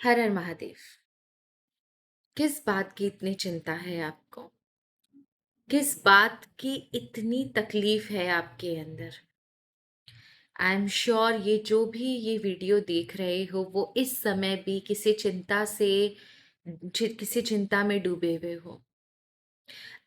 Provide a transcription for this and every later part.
हर हर महादेव। किस बात की इतनी चिंता है आपको? किस बात की इतनी तकलीफ है आपके अंदर? आई एम श्योर ये जो भी ये वीडियो देख रहे हो वो इस समय भी किसी चिंता में डूबे हुए हो।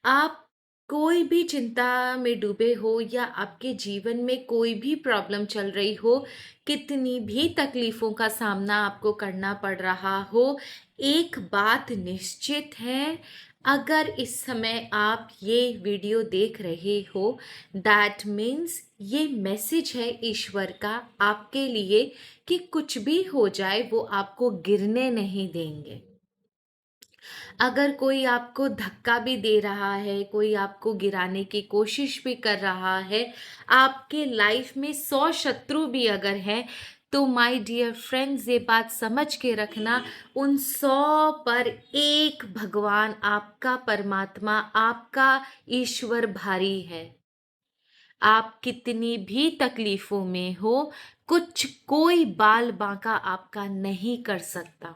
आप कोई भी चिंता में डूबे हो या आपके जीवन में कोई भी प्रॉब्लम चल रही हो, कितनी भी तकलीफों का सामना आपको करना पड़ रहा हो, एक बात निश्चित है, अगर इस समय आप ये वीडियो देख रहे हो, दैट मीन्स ये मैसेज है ईश्वर का आपके लिए कि कुछ भी हो जाए वो आपको गिरने नहीं देंगे। अगर कोई आपको धक्का भी दे रहा है, कोई आपको गिराने की कोशिश भी कर रहा है, आपके लाइफ में 100 शत्रु भी अगर हैं, तो माय डियर फ्रेंड्स ये बात समझ के रखना, उन 100 पर एक भगवान आपका परमात्मा, आपका ईश्वर भारी है। आप कितनी भी तकलीफों में हो, कुछ कोई बाल बांका आपका नहीं कर सकता।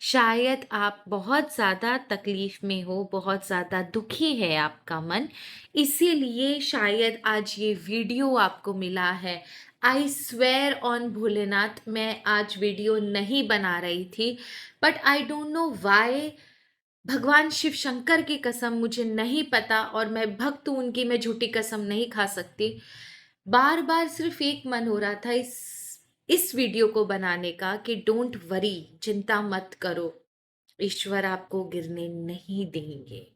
शायद आप बहुत ज़्यादा तकलीफ में हो, बहुत ज़्यादा दुखी है आपका मन, इसीलिए शायद आज ये वीडियो आपको मिला है। आई स्वेयर ऑन भोलेनाथ, मैं आज वीडियो नहीं बना रही थी, but I don't know why. भगवान शिव शंकर की कसम मुझे नहीं पता, और मैं भक्त हूँ उनकी, मैं झूठी कसम नहीं खा सकती। बार बार सिर्फ एक मन हो रहा था इस वीडियो को बनाने का कि डोंट वरी, चिंता मत करो, ईश्वर आपको गिरने नहीं देंगे।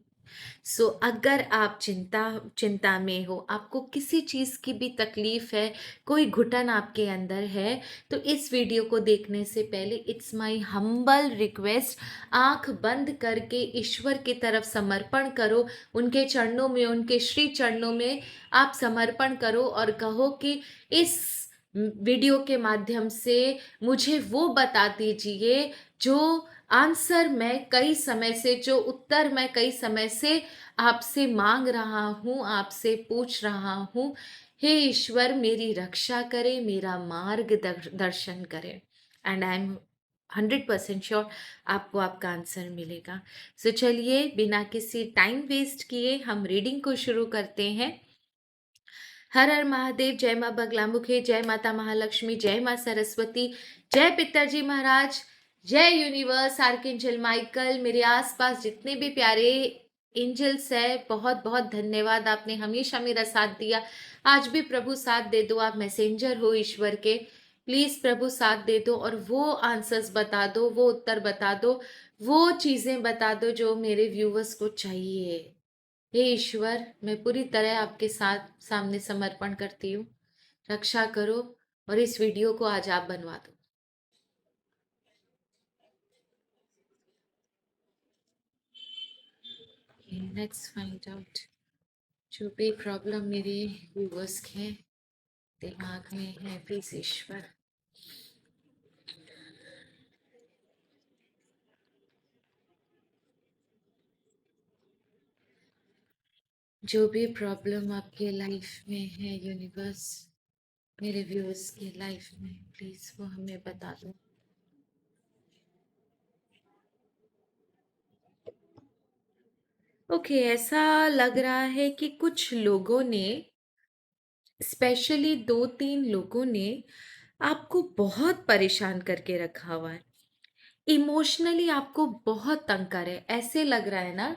सो अगर आप चिंता में हो, आपको किसी चीज़ की भी तकलीफ है, कोई घुटन आपके अंदर है, तो इस वीडियो को देखने से पहले इट्स माय हम्बल रिक्वेस्ट, आंख बंद करके ईश्वर की तरफ समर्पण करो, उनके चरणों में, उनके श्री चरणों में आप समर्पण करो और कहो कि इस वीडियो के माध्यम से मुझे वो बता दीजिए जो आंसर मैं कई समय से, जो उत्तर मैं कई समय से आपसे मांग रहा हूँ, आपसे पूछ रहा हूँ। हे ईश्वर, मेरी रक्षा करे, मेरा मार्ग दर्शन करे, एंड आई एम 100% श्योर आपको आपका आंसर मिलेगा। सो चलिए बिना किसी टाइम वेस्ट किए हम रीडिंग को शुरू करते हैं। हर हर महादेव, जय माँ बगलामुखी, जय माता महालक्ष्मी, जय माँ सरस्वती, जय पिताजी महाराज, जय यूनिवर्स, आर्कएंजल माइकल, मेरे आसपास जितने भी प्यारे एंजल्स है, बहुत बहुत धन्यवाद, आपने हमेशा मेरा साथ दिया। आज भी प्रभु साथ दे दो, आप मैसेंजर हो ईश्वर के, प्लीज प्रभु साथ दे दो और वो आंसर्स बता दो, वो उत्तर बता दो, वो चीजें बता दो जो मेरे व्यूवर्स को चाहिए। हे ईश्वर, मैं पूरी तरह आपके साथ सामने समर्पण करती हूँ, रक्षा करो और इस वीडियो को आज आप बनवा दो। लेट्स फाइंड आउट जो भी प्रॉब्लम मेरे व्यूवर्स के दिमाग में है, प्लीज ईश्वर। जो भी प्रॉब्लम आपके लाइफ में है यूनिवर्स, मेरे व्यूअर्स के लाइफ में, प्लीज वो हमें बता दो। ओके, ऐसा लग रहा है कि कुछ लोगों ने, स्पेशली 2-3 लोगों ने आपको बहुत परेशान करके रखा हुआ है, इमोशनली आपको बहुत तंग करे। ऐसे लग रहा है ना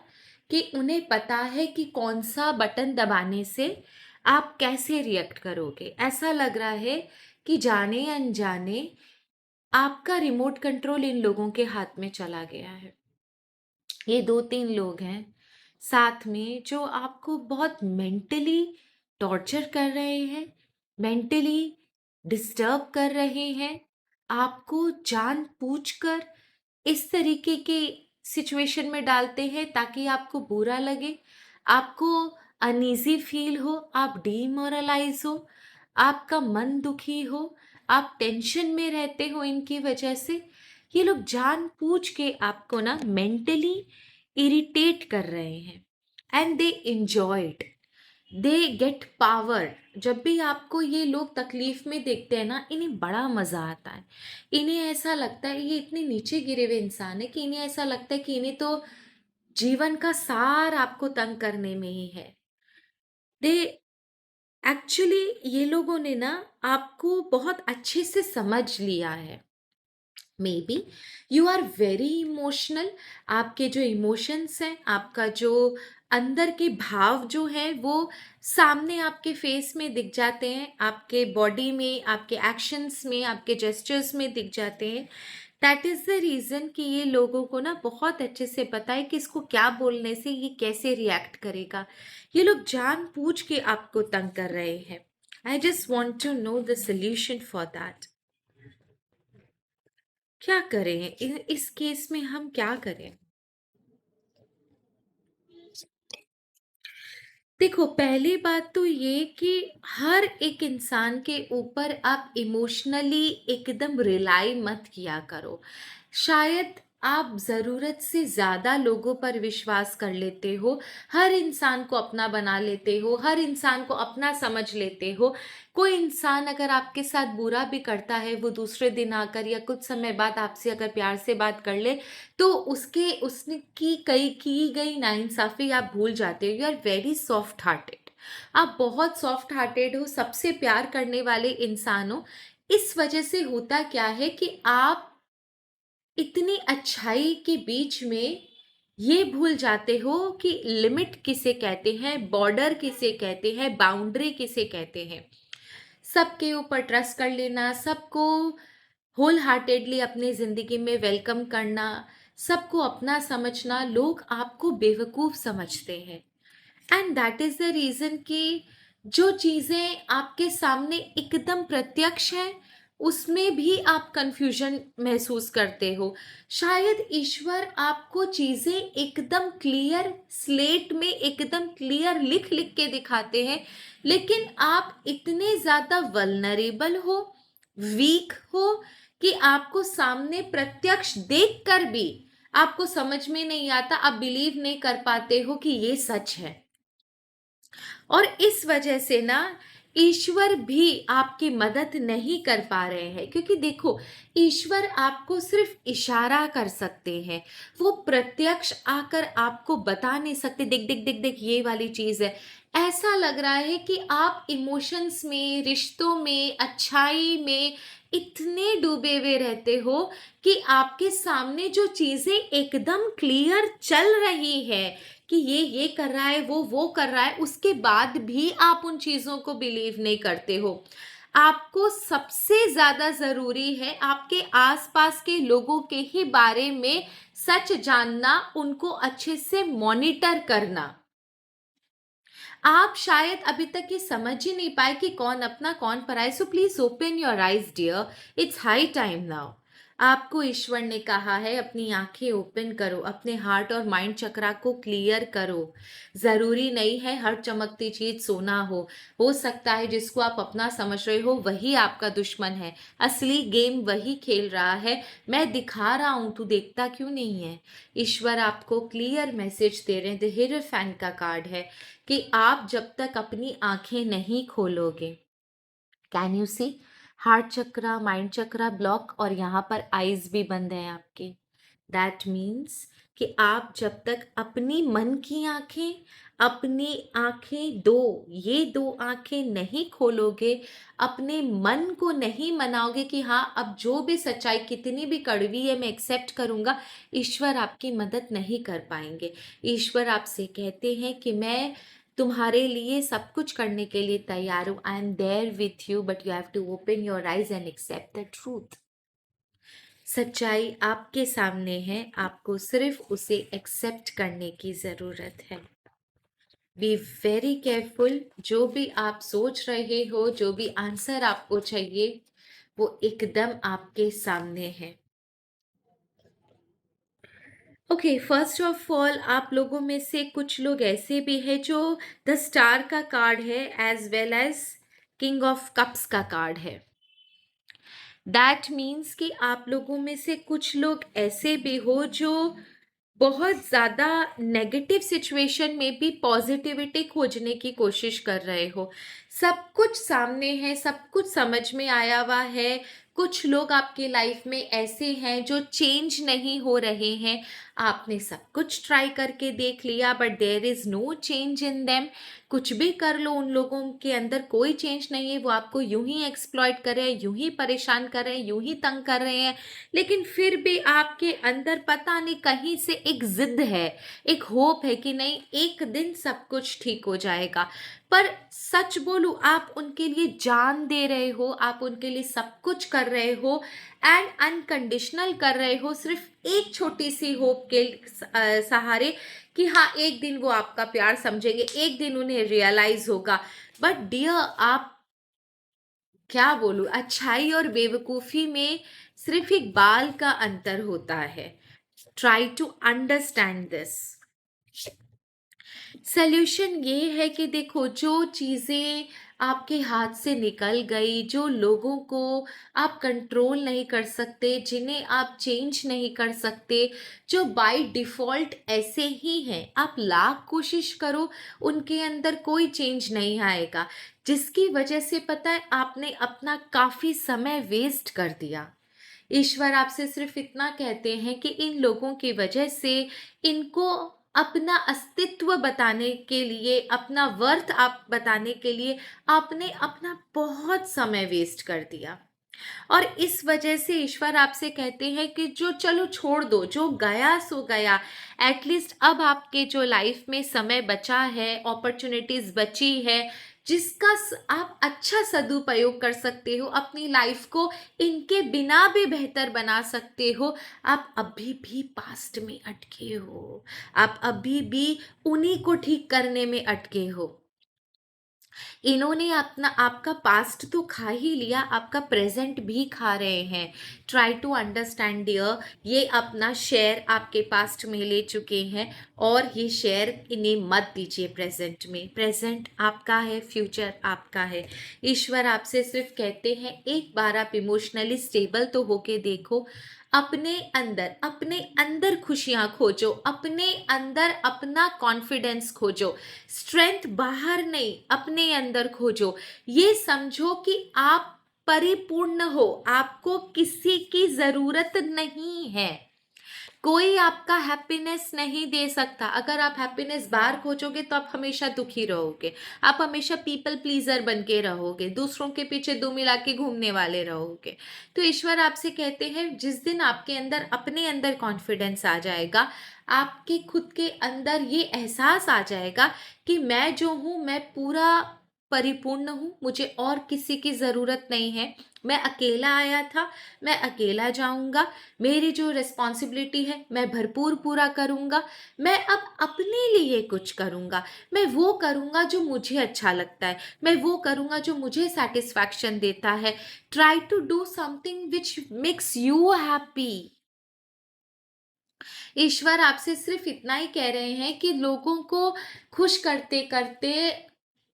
कि उन्हें पता है कि कौन सा बटन दबाने से आप कैसे रिएक्ट करोगे। ऐसा लग रहा है कि जाने अनजाने आपका रिमोट कंट्रोल इन लोगों के हाथ में चला गया है। ये 2-3 लोग हैं साथ में जो आपको बहुत मेंटली टॉर्चर कर रहे हैं, मेंटली डिस्टर्ब कर रहे हैं, आपको जानबूझकर इस तरीके के सिचुएशन में डालते हैं ताकि आपको बुरा लगे, आपको अनईजी फील हो, आप डीमोरलाइज हो, आपका मन दुखी हो, आप टेंशन में रहते हो इनकी वजह से। ये लोग जानबूझ के आपको ना मेंटली इरिटेट कर रहे हैं, and they enjoy it, they get power, जब भी आपको ये लोग तकलीफ में देखते हैं ना, इन्हें बड़ा मज़ा आता है। इन्हें ऐसा लगता है, ये इतने नीचे गिरे हुए इंसान है कि इन्हें ऐसा लगता है कि इन्हें तो जीवन का सार आपको तंग करने में ही है। दे एक्चुअली ये लोगों ने ना आपको बहुत अच्छे से समझ लिया है। Maybe you are very emotional. आपके जो इमोशंस हैं, आपका जो अंदर के भाव जो हैं, वो सामने आपके फेस में दिख जाते हैं, आपके बॉडी में, आपके एक्शंस में, आपके जेस्चर्स में दिख जाते हैं। दैट इज़ द रीज़न कि ये लोगों को ना बहुत अच्छे से पता है कि इसको क्या बोलने से ये कैसे रिएक्ट करेगा। ये लोग जानबूझ के आपको तंग कर रहे हैं। I just want to know the solution for that. क्या करें इस केस में, हम क्या करें? देखो, पहली बात तो ये कि हर एक इंसान के ऊपर आप इमोशनली एकदम रिलाई मत किया करो। शायद आप ज़रूरत से ज़्यादा लोगों पर विश्वास कर लेते हो, हर इंसान को अपना बना लेते हो, हर इंसान को अपना समझ लेते हो। कोई इंसान अगर आपके साथ बुरा भी करता है, वो दूसरे दिन आकर या कुछ समय बाद आपसे अगर प्यार से बात कर ले, तो उसके उसने की गई नाइंसाफ़ी आप भूल जाते हो। You are very soft hearted. आप बहुत सॉफ्ट हार्टेड हो, सबसे प्यार करने वाले इंसान हो। इस वजह से होता क्या है कि आप इतनी अच्छाई के बीच में ये भूल जाते हो कि लिमिट किसे कहते हैं, बॉर्डर किसे कहते हैं, बाउंड्री किसे कहते हैं। सबके ऊपर ट्रस्ट कर लेना, सबको होल हार्टेडली अपनी ज़िंदगी में वेलकम करना, सबको अपना समझना, लोग आपको बेवकूफ़ समझते हैं। And that is the reason कि जो चीज़ें आपके सामने एकदम प्रत्यक्ष हैं, उसमें भी आप कन्फ्यूजन महसूस करते हो। शायद ईश्वर आपको चीज़ें एकदम क्लियर स्लेट में एकदम क्लियर लिख लिख के दिखाते हैं, लेकिन आप इतने ज़्यादा वल्नरेबल हो, वीक हो, कि आपको सामने प्रत्यक्ष देख कर भी आपको समझ में नहीं आता, आप बिलीव नहीं कर पाते हो कि ये सच है। और इस वजह से ना ईश्वर भी आपकी मदद नहीं कर पा रहे हैं, क्योंकि देखो, ईश्वर आपको सिर्फ इशारा कर सकते हैं। वो प्रत्यक्ष आकर आपको बता नहीं सकते, देख देख देख देख ये वाली चीज़ है। ऐसा लग रहा है कि आप इमोशंस में, रिश्तों में, अच्छाई में इतने डूबे हुए रहते हो कि आपके सामने जो चीज़ें एकदम क्लियर चल रही है कि ये कर रहा है, वो कर रहा है, उसके बाद भी आप उन चीज़ों को बिलीव नहीं करते हो। आपको सबसे ज़्यादा ज़रूरी है आपके आसपास के लोगों के ही बारे में सच जानना, उनको अच्छे से मॉनिटर करना। आप शायद अभी तक ये समझ ही नहीं पाए कि कौन अपना कौन पराया है। So please open your eyes dear, it's high time now. आपको ईश्वर ने कहा है अपनी आंखें ओपन करो, अपने हार्ट और माइंड चक्रा को क्लियर करो। ज़रूरी नहीं है हर चमकती चीज़ सोना हो सकता है जिसको आप अपना समझ रहे हो वही आपका दुश्मन है। असली गेम वही खेल रहा है। मैं दिखा रहा हूँ, तू देखता क्यों नहीं है? ईश्वर आपको क्लियर मैसेज दे रहे हैं। द हीरोफेंट का कार्ड है कि आप जब तक अपनी आंखें नहीं खोलोगे, can you see, heart chakra, mind chakra block, और यहाँ पर आईज भी बंद हैं आपके। दैट मीन्स कि आप जब तक अपनी मन की आंखें, अपनी आंखें दो, ये दो आंखें नहीं खोलोगे, अपने मन को नहीं मनाओगे कि हाँ अब जो भी सच्चाई कितनी भी कड़वी है मैं एक्सेप्ट करूँगा, ईश्वर आपकी मदद नहीं कर पाएंगे। ईश्वर आपसे कहते हैं कि मैं तुम्हारे लिए सब कुछ करने के लिए तैयार हूँ। I am there with you, but you have to open your eyes and accept the truth. सच्चाई आपके सामने है, आपको सिर्फ उसे एक्सेप्ट करने की ज़रूरत है। Be very careful. जो भी आप सोच रहे हो, जो भी आंसर आपको चाहिए, वो एकदम आपके सामने है। ओके, फर्स्ट ऑफ ऑल आप लोगों में से कुछ लोग ऐसे भी हैं जो द स्टार का कार्ड है as well as king of cups का कार्ड है। दैट मीन्स कि आप लोगों में से कुछ लोग ऐसे भी हो जो बहुत ज़्यादा नेगेटिव सिचुएशन में भी पॉजिटिविटी खोजने की कोशिश कर रहे हो। सब कुछ सामने है, सब कुछ समझ में आया हुआ है। कुछ लोग आपकी लाइफ में ऐसे हैं जो चेंज नहीं हो रहे हैं। आपने सब कुछ ट्राई करके देख लिया, but there is no change in them. कुछ भी कर लो, उन लोगों के अंदर कोई चेंज नहीं है। वो आपको यूं ही एक्सप्लॉइट कर रहे हैं, यूं ही परेशान कर रहे हैं, यूं ही तंग कर रहे हैं। लेकिन फिर भी आपके अंदर पता नहीं कहीं से एक जिद है, एक होप है कि नहीं, एक दिन सब कुछ ठीक हो जाएगा। पर सच बोलूं, आप उनके लिए जान दे रहे हो, आप उनके लिए सब कुछ कर रहे हो एंड अनकंडीशनल कर रहे हो, सिर्फ एक छोटी सी होप के सहारे कि हाँ, एक दिन वो आपका प्यार समझेंगे, एक दिन उन्हें रियलाइज होगा। बट डियर, आप, क्या बोलूं, अच्छाई और बेवकूफी में सिर्फ एक बाल का अंतर होता है। Try to understand this. Solution ये है कि देखो, जो चीज़ें आपके हाथ से निकल गई, जो लोगों को आप कंट्रोल नहीं कर सकते, जिन्हें आप चेंज नहीं कर सकते, जो बाय डिफ़ॉल्ट ऐसे ही हैं, आप लाख कोशिश करो, उनके अंदर कोई चेंज नहीं आएगा। जिसकी वजह से पता है, आपने अपना काफ़ी समय वेस्ट कर दिया। ईश्वर आपसे सिर्फ इतना कहते हैं कि इन लोगों की वजह से, इनको अपना अस्तित्व बताने के लिए, अपना वर्थ आप बताने के लिए आपने अपना बहुत समय वेस्ट कर दिया। और इस वजह से ईश्वर आपसे कहते हैं कि जो, चलो छोड़ दो, जो गया सो गया। एटलीस्ट अब आपके जो लाइफ में समय बचा है, अपॉर्चुनिटीज बची है, जिसका आप अच्छा सदुपयोग कर सकते हो, अपनी लाइफ को इनके बिना भी बेहतर बना सकते हो। आप अभी भी पास्ट में अटके हो, आप अभी भी उन्हीं को ठीक करने में अटके हो। इन्होंने अपना, आपका पास्ट तो खा ही लिया, आपका प्रेजेंट भी खा रहे हैं। ट्राई टू अंडरस्टैंड डियर, ये अपना शेयर आपके पास्ट में ले चुके हैं, और ये शेयर इन्हें मत दीजिए प्रेजेंट में। प्रेजेंट आपका है, फ्यूचर आपका है। ईश्वर आपसे सिर्फ कहते हैं, एक बार आप इमोशनली स्टेबल तो होके देखो। अपने अंदर खुशियां खोजो, अपने अंदर अपना कॉन्फिडेंस खोजो। स्ट्रेंथ बाहर नहीं, अपने अंदर खोजो। ये समझो कि आप परिपूर्ण हो, आपको किसी की जरूरत नहीं है। कोई आपका हैप्पीनेस नहीं दे सकता। अगर आप हैप्पीनेस बाहर खोजोगे तो आप हमेशा दुखी रहोगे, आप हमेशा पीपल प्लीजर बन के रहोगे, दूसरों के पीछे दुम मिला के घूमने वाले रहोगे। तो ईश्वर आपसे कहते हैं, जिस दिन आपके अंदर, अपने अंदर कॉन्फिडेंस आ जाएगा, आपके खुद के अंदर ये एहसास आ जाएगा कि मैं जो हूँ, मैं पूरा परिपूर्ण हूँ, मुझे और किसी की ज़रूरत नहीं है। मैं अकेला आया था, मैं अकेला जाऊंगा। मेरी जो रिस्पॉन्सिबिलिटी है, मैं भरपूर पूरा करूंगा। मैं अब अपने लिए कुछ करूंगा। मैं वो करूंगा जो मुझे अच्छा लगता है, मैं वो करूंगा जो मुझे सेटिस्फैक्शन देता है। Try to do something which makes you happy. ईश्वर आपसे सिर्फ इतना ही कह रहे हैं कि लोगों को खुश करते करते,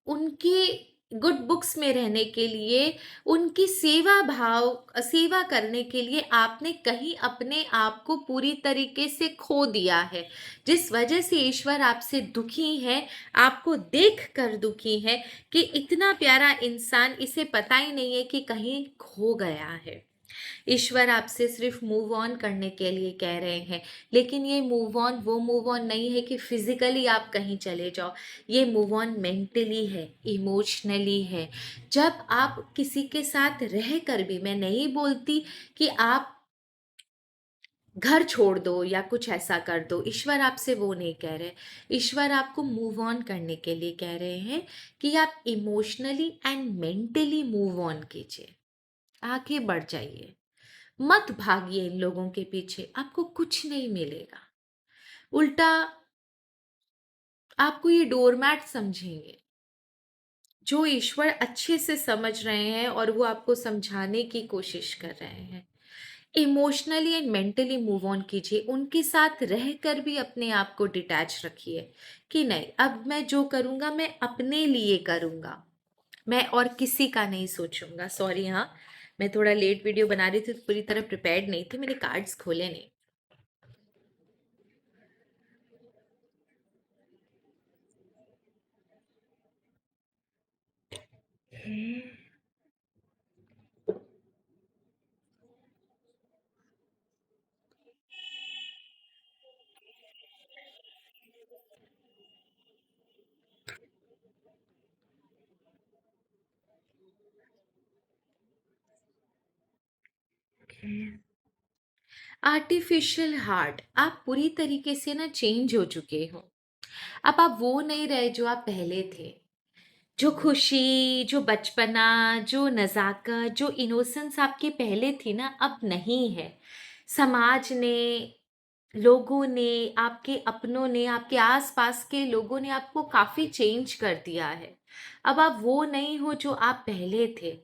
उनकी गुड बुक्स में रहने के लिए, उनकी सेवा करने के लिए आपने कहीं अपने आप को पूरी तरीके से खो दिया है। जिस वजह से ईश्वर आपसे दुखी है, आपको देख कर दुखी है कि इतना प्यारा इंसान, इसे पता ही नहीं है कि कहीं खो गया है। ईश्वर आपसे सिर्फ मूव ऑन करने के लिए कह रहे हैं। लेकिन ये मूव ऑन वो मूव ऑन नहीं है कि फिजिकली आप कहीं चले जाओ। ये मूव ऑन मेंटली है, इमोशनली है। जब आप किसी के साथ रह कर भी, मैं नहीं बोलती कि आप घर छोड़ दो या कुछ ऐसा कर दो, ईश्वर आपसे वो नहीं कह रहे। ईश्वर आपको मूव ऑन करने के लिए कह रहे हैं कि आप emotionally and mentally move on कीजिए, आगे बढ़ जाइए। मत भागिए इन लोगों के पीछे, आपको कुछ नहीं मिलेगा। उल्टा आपको ये डोरमैट समझेंगे। जो ईश्वर अच्छे से समझ रहे हैं और वो आपको समझाने की कोशिश कर रहे हैं। Emotionally and mentally move on कीजिए, उनके साथ रहकर भी अपने आप को डिटैच रखिए कि नहीं, अब मैं जो करूँगा मैं अपने लिए करूँगा, मैं और किसी का नहीं सोचूंगा। सॉरी, हाँ, मैं थोड़ा लेट वीडियो बना रही थी तो पूरी तरह प्रिपेयर्ड नहीं थी, मैंने कार्ड्स खोले नहीं। ओके। आर्टिफिशियल हार्ट, आप पूरी तरीके से ना चेंज हो चुके हो। अब आप वो नहीं रहे जो आप पहले थे। जो खुशी, जो बचपना, जो नज़ाकत, जो इनोसेंस आपके पहले थी ना, अब नहीं है। समाज ने, लोगों ने, आपके अपनों ने, आपके आस-पास के लोगों ने आपको काफ़ी चेंज कर दिया है। अब आप वो नहीं हो जो आप पहले थे।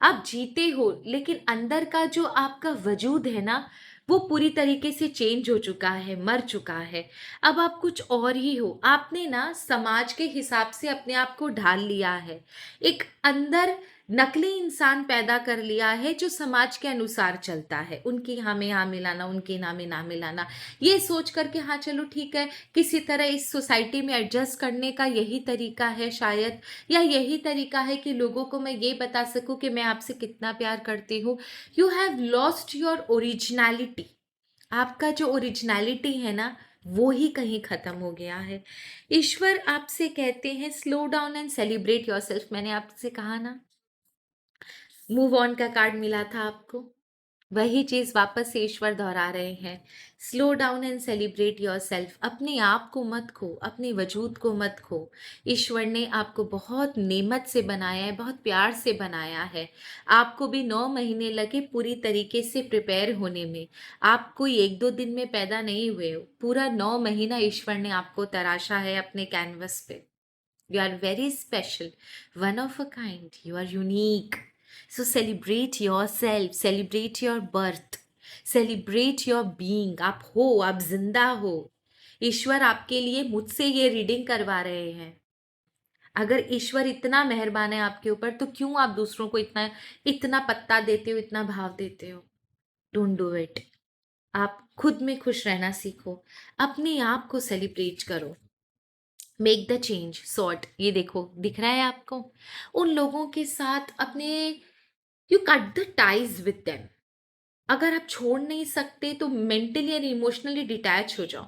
आप जीते हो, लेकिन अंदर का जो आपका वजूद है ना, वो पूरी तरीके से चेंज हो चुका है, मर चुका है। अब आप कुछ और ही हो। आपने ना समाज के हिसाब से अपने आप को ढाल लिया है। एक अंदर नकली इंसान पैदा कर लिया है जो समाज के अनुसार चलता है। उनके यहाँ में यहाँ मिलाना, उनके यहाँ में ना मिलाना। ये सोच कर के हाँ चलो ठीक है, किसी तरह इस सोसाइटी में एडजस्ट करने का यही तरीका है शायद, या यही तरीका है कि लोगों को मैं ये बता सकूं कि मैं आपसे कितना प्यार करती हूँ। You have lost your originality. आपका जो ओरिजिनैलिटी है ना, वो ही कहीं खत्म हो गया है। ईश्वर आपसे कहते हैं slow down and celebrate yourself. मैंने आपसे कहा ना, मूव ऑन का कार्ड मिला था आपको, वही चीज वापस से ईश्वर दोहरा रहे हैं। Slow down and celebrate yourself. अपने आप को मत खो, अपने वजूद को मत खो। ईश्वर ने आपको बहुत नेमत से बनाया है, बहुत प्यार से बनाया है। आपको भी 9 महीने लगे पूरी तरीके से प्रिपेयर होने में। आप कोई 1-2 दिन में पैदा नहीं हुए हो, पूरा 9 महीना ईश्वर ने आपको तराशा है अपने कैनवस पे। You are very special, one of a kind. You are unique. So celebrate yourself, celebrate your birth, celebrate your being. आप हो, आप जिंदा हो। ईश्वर आपके लिए मुझसे ये रीडिंग करवा रहे हैं। अगर ईश्वर इतना मेहरबान है आपके ऊपर, तो क्यों आप दूसरों को इतना इतना पत्ता देते हो, इतना भाव देते हो? Don't do it. आप खुद में खुश रहना सीखो, अपने आप को सेलिब्रेट करो। Make the change sort. ये देखो, दिख रहा है आपको? उन लोगों के साथ अपने, you cut the ties with them. अगर आप छोड़ नहीं सकते तो मेंटली और इमोशनली डिटैच हो जाओ।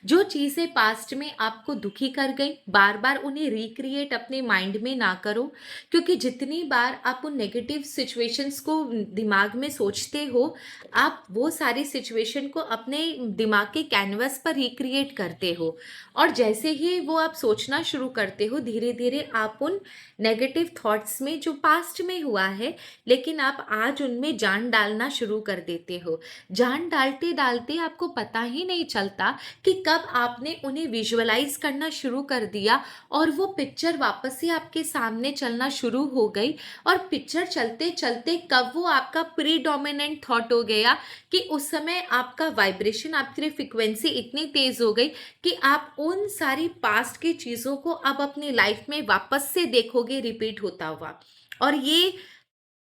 जो चीज़ें पास्ट में आपको दुखी कर गई, बार बार उन्हें रिक्रिएट अपने माइंड में ना करो। क्योंकि जितनी बार आप उन नेगेटिव सिचुएशंस को दिमाग में सोचते हो, आप वो सारी सिचुएशन को अपने दिमाग के कैनवस पर रिक्रिएट करते हो। और जैसे ही वो आप सोचना शुरू करते हो, धीरे धीरे आप उन नेगेटिव थॉट्स में जो पास्ट में हुआ है, लेकिन आप आज उनमें जान डालना शुरू कर देते हो। जान डालते डालते आपको पता ही नहीं चलता कि कब आपने उन्हें विजुअलाइज करना शुरू कर दिया और वो पिक्चर वापस से आपके सामने चलना शुरू हो गई। और पिक्चर चलते चलते कब वो आपका प्रीडोमिनेंट थॉट हो गया कि उस समय आपका वाइब्रेशन, आपकी फ्रिक्वेंसी इतनी तेज हो गई कि आप उन सारी पास्ट की चीज़ों को अब अपनी लाइफ में वापस से देखोगे रिपीट होता हुआ। और ये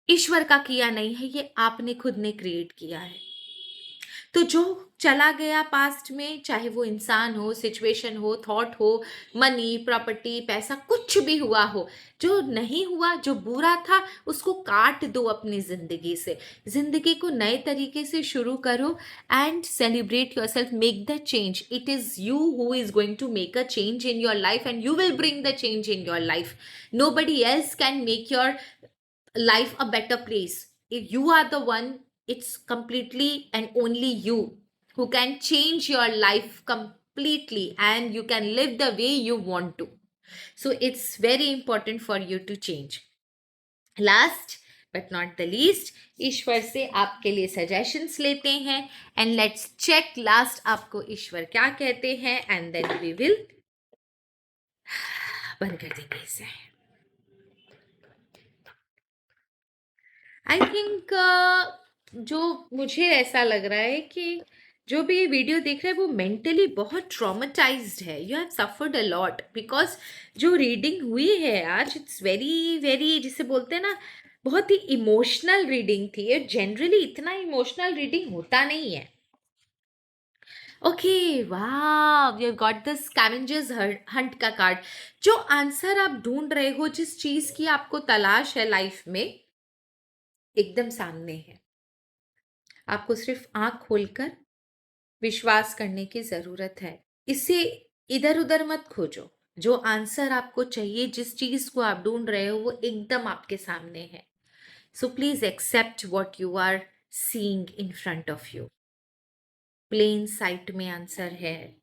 ईश्वर का किया नहीं है, ये आपने खुद ने क्रिएट किया है। तो जो चला गया पास्ट में, चाहे वो इंसान हो, सिचुएशन हो, थॉट हो, मनी, प्रॉपर्टी, पैसा, कुछ भी हुआ हो, जो नहीं हुआ, जो बुरा था, उसको काट दो अपनी जिंदगी से। जिंदगी को नए तरीके से शुरू करो and celebrate yourself. Make the change. It is you who is going to make a change in your life and you will bring the change in your life. Nobody else can make your life a better place. If you are the one, it's completely and only you who can change your life completely and you can live the way you want to. So it's very important for you to change. Last but not the least, ईश्वर से आपके लिए suggestions लेते हैं and let's check last आपको ईश्वर क्या कहते हैं and then we will बंद कर देंगे इसे। आई थिंक जो मुझे ऐसा लग रहा है कि जो भी ये वीडियो देख रहा है वो मेंटली बहुत ट्रॉमेटाइज्ड है। You have suffered a lot because जो रीडिंग हुई है आज, इट्स वेरी वेरी, जिसे बोलते हैं ना, बहुत ही इमोशनल रीडिंग थी। जनरली इतना इमोशनल रीडिंग होता नहीं है। Okay, wow! You got the scavengers Hunt का कार्ड। जो आंसर आप ढूँढ रहे हो, जिस चीज़ की आपको तलाश है लाइफ में, एकदम सामने है। आपको सिर्फ आँख खोलकर विश्वास करने की ज़रूरत है। इसे इधर-उधर मत खोजो। जो आंसर आपको चाहिए, जिस चीज़ को आप ढूँढ रहे हो, वो एकदम आपके सामने है। So please accept what you are seeing in front of you. Plain sight में आंसर है।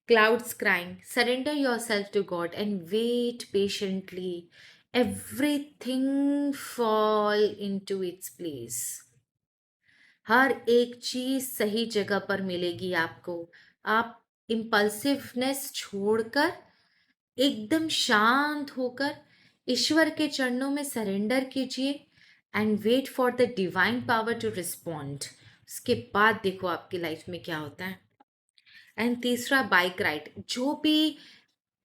Clouds crying, surrender yourself to God and wait patiently. Everything fall into its place. हर एक चीज सही जगह पर मिलेगी आपको। आप इम्पल्सिवनेस छोड़कर एकदम शांत होकर ईश्वर के चरणों में सरेंडर कीजिए and wait for the divine power to respond. उसके बाद देखो आपकी लाइफ में क्या होता है। एंड तीसरा, बाइक राइड। जो भी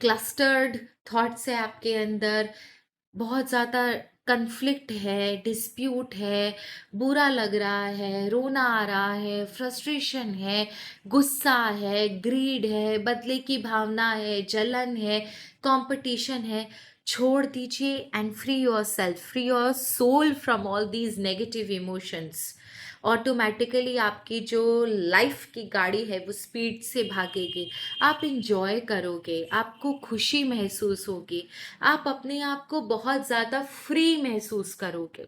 क्लस्टर्ड थॉट्स है आपके अंदर, बहुत ज़्यादा कन्फ्लिक्ट है, डिस्प्यूट है, बुरा लग रहा है, रोना आ रहा है, फ्रस्ट्रेशन है, गुस्सा है, ग्रीड है, बदले की भावना है, जलन है, कंपटीशन है, छोड़ दीजिए and free yourself, free your soul from all these negative emotions. Automatically आपकी जो लाइफ की गाड़ी है वो स्पीड से भागेगी। आप इंजॉय करोगे, आपको खुशी महसूस होगी, आप अपने आप को बहुत ज़्यादा फ्री महसूस करोगे।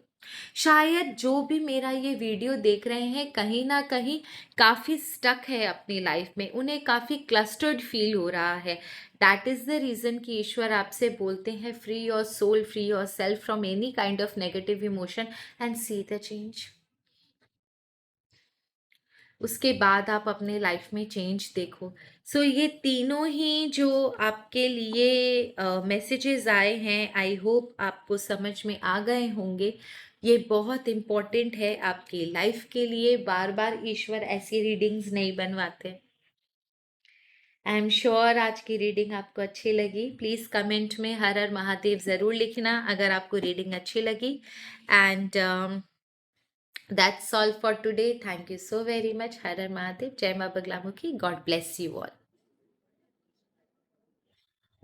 शायद जो भी मेरा ये वीडियो देख रहे हैं, कहीं ना कहीं काफ़ी स्टक है अपनी लाइफ में, उन्हें काफ़ी क्लस्टर्ड फील हो रहा है। दैट इज़ द रीज़न कि ईश्वर आपसे बोलते हैं, free your soul, free yourself from any kind of negative emotion and see the change. उसके बाद आप अपने लाइफ में चेंज देखो। सो ये तीनों ही जो आपके लिए मैसेजेस आए हैं, आई होप आपको समझ में आ गए होंगे। ये बहुत इम्पोर्टेंट है आपकी लाइफ के लिए। बार बार ईश्वर ऐसी रीडिंग्स नहीं बनवाते। आई एम श्योर आज की रीडिंग आपको अच्छी लगी। प्लीज़ कमेंट में हर हर महादेव ज़रूर लिखना अगर आपको रीडिंग अच्छी लगी। And that's all for today. Thank you so very much. Har Har Mahadev. Jai Ma Baglamukhi. God bless you all.